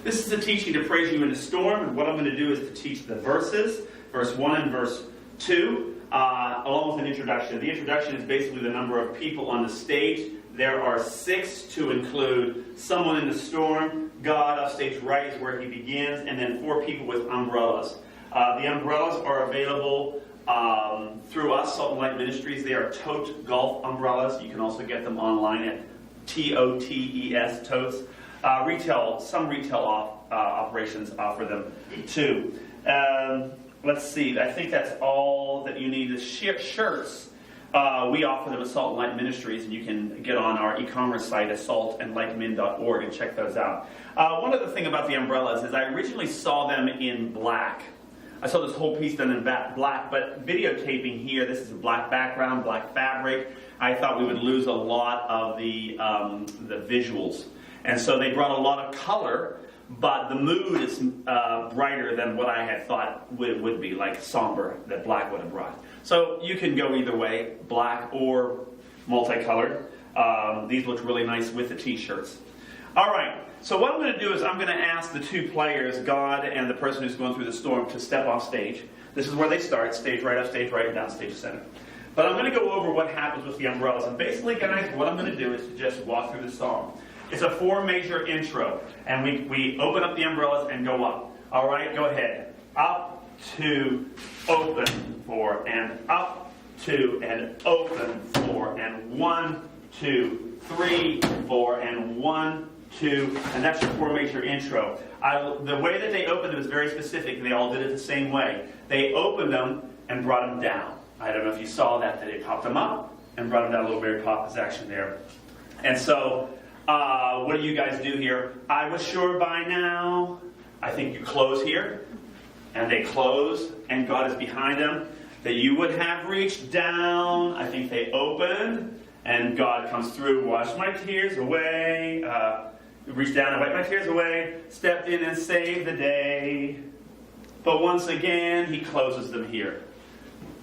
This is a teaching to praise you in a storm, and what I'm going to do is to teach the verses, verse 1 and verse 2, along with an introduction. The introduction is basically the number of people on the stage. There are 6 to include someone in the storm. God off stage right is where he begins, and then 4 people with umbrellas. The umbrellas are available through us, Salt and Light Ministries. They are Tote Golf umbrellas. You can also get them online at TOTES, Totes. Some retail operations offer them too. Let's see, I think that's all that you need. The shirts, we offer them at Salt and Light Ministries, and you can get on our e-commerce site at saltandlightmin.org and check those out. One other thing about the umbrellas is I originally saw them in black. I saw this whole piece done in black, but videotaping here, this is a black background, black fabric. I thought we would lose a lot of the visuals. And so they brought a lot of color, but the mood is brighter than what I had thought would be, like somber, that black would have brought. So you can go either way, black or multicolored. These look really nice with the t-shirts. All right, so what I'm going to do is I'm going to ask the 2 players, God and the person who's going through the storm, to step off stage. This is where they start, stage right, up stage right, and down stage center. But I'm going to go over what happens with the umbrellas. And basically, guys, what I'm going to do is to just walk through the song. It's a 4 major intro, and we open up the umbrellas and go up. All right, go ahead. Up, 2, open, 4, and up, 2, and open, 4, and 1, 2, 3, 4, and 1, 2, and that's your 4 major intro. The way that they opened it was very specific, and they all did it the same way. They opened them and brought them down. I don't know if you saw that they popped them up and brought them down. A little Mary Poppins action there. And so, what do you guys do here? I was sure by now. I think you close here, and they close, and God is behind them. That you would have reached down. I think they open, and God comes through. Wash my tears away. Reached down and wiped my tears away. Stepped in and saved the day. But once again, he closes them here.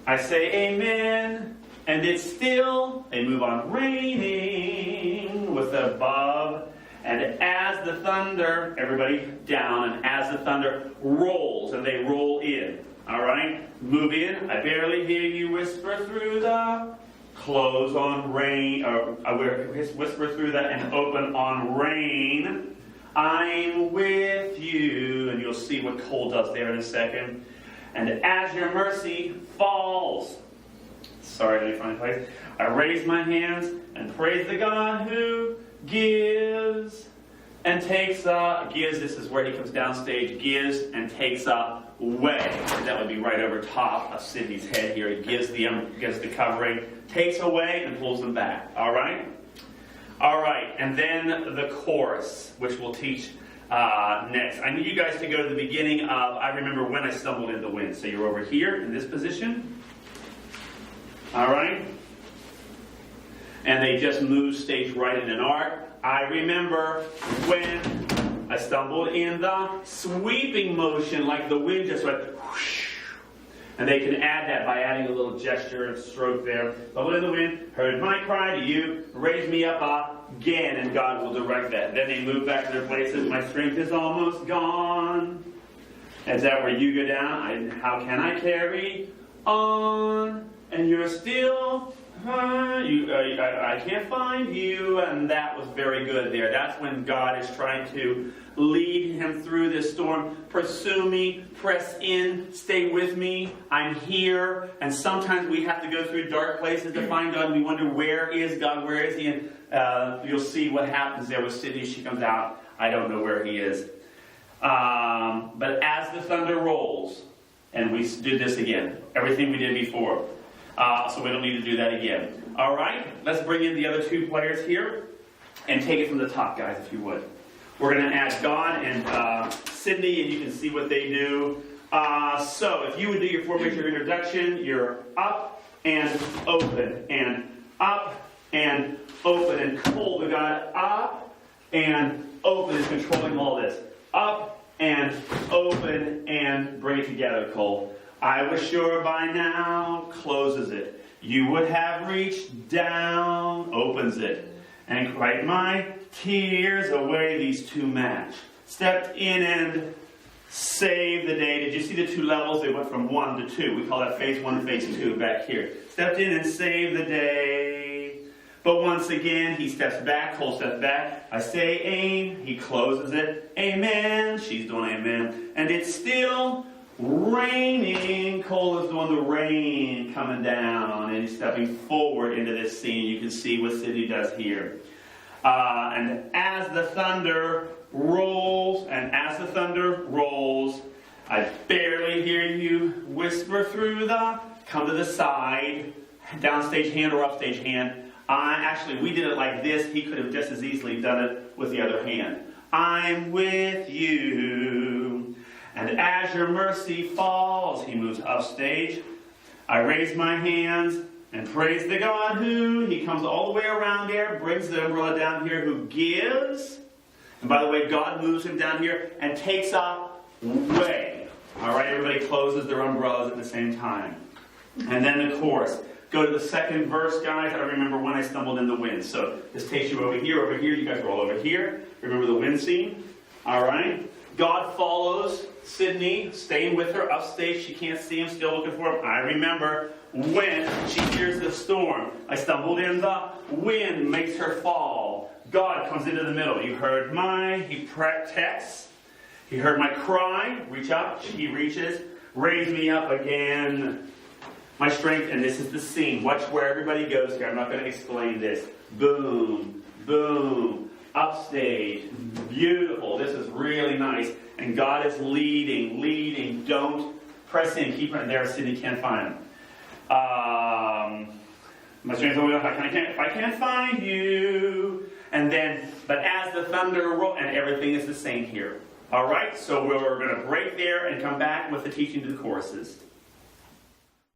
I say amen, and it's still, they move on raining with the above, and as the thunder, everybody down, and as the thunder rolls, and they roll in, all right? Move in, I barely hear you whisper through the, close on rain, or whisper through that and open on rain. I'm with you, and you'll see what Cole does there in a second. And as your mercy falls, sorry, let me find a place. I raise my hands and praise the God who gives and takes gives. This is where he comes downstage. Gives and takes away. That would be right over top of Sydney's head here. He gives the covering, takes away, and pulls them back. All right. All right. And then the chorus, which we'll teach next. I need you guys to go to the beginning of I remember when I stumbled in the wind. So you're over here in this position. All right. And they just move stage right in an arc. I remember when I stumbled in the sweeping motion, like the wind just went whoosh. And they can add that by adding a little gesture and stroke there. Stumbled in the wind, heard my cry to you, raised me up again, and God will direct that. Then they move back to their places. My strength is almost gone. Is that where you go down? How can I carry on? And you're still, I can't find you. And that was very good there. That's when God is trying to lead him through this storm. Pursue me, press in, stay with me. I'm here. And sometimes we have to go through dark places to find God. And we wonder, where is God? Where is he? And you'll see what happens there with Sydney. She comes out. I don't know where he is. But as the thunder rolls, and we did this again, everything we did before. So we don't need to do that again. All right, let's bring in the other 2 players here and take it from the top, guys, if you would. We're going to add God and Sydney, and you can see what they do. So if you would do your 4 major introduction, you're up and open, and up and open, and Cole, the God, up and open is controlling all this. Up and open and bring it together, Cole. I was sure by now, closes it. You would have reached down, opens it. And wipe my tears away, these 2 match. Stepped in and saved the day. Did you see the two levels? They went from 1 to 2. We call that phase 1 and phase 2 back here. Stepped in and saved the day. But once again, he steps back, whole step back. I say aim. He closes it. Amen. She's doing amen. And it's still raining. Cole is doing the rain coming down and he's stepping forward into this scene. You can see what Sydney does here. And as the thunder rolls, I barely hear you whisper through come to the side, downstage hand or upstage hand. We did it like this. He could have just as easily done it with the other hand. I'm with you. And as your mercy falls, he moves upstage. I raise my hands and praise the God who, he comes all the way around there, brings the umbrella down here, who gives. And by the way, God moves him down here and takes away. All right, everybody closes their umbrellas at the same time. And then the chorus. Go to the second verse, guys. I remember when I stumbled in the wind. So this takes you over here. You guys are all over here. Remember the wind scene? All right. God follows Sydney, staying with her upstage. She can't see him, still looking for him. I remember when she hears the storm. I stumbled in the wind, makes her fall. God comes into the middle. You heard he protects. He heard my cry. Reach up. He reaches. Raise me up again. My strength, and this is the scene. Watch where everybody goes here. I'm not going to explain this. Boom, boom, upstage. Beautiful. This is really nice. And God is leading. Don't press in. Keep right there. Sydney can't find him. My strength, if I can't find you. And then, but as the thunder rolls, and everything is the same here. All right, so we're going to break there and come back with the teaching to the choruses.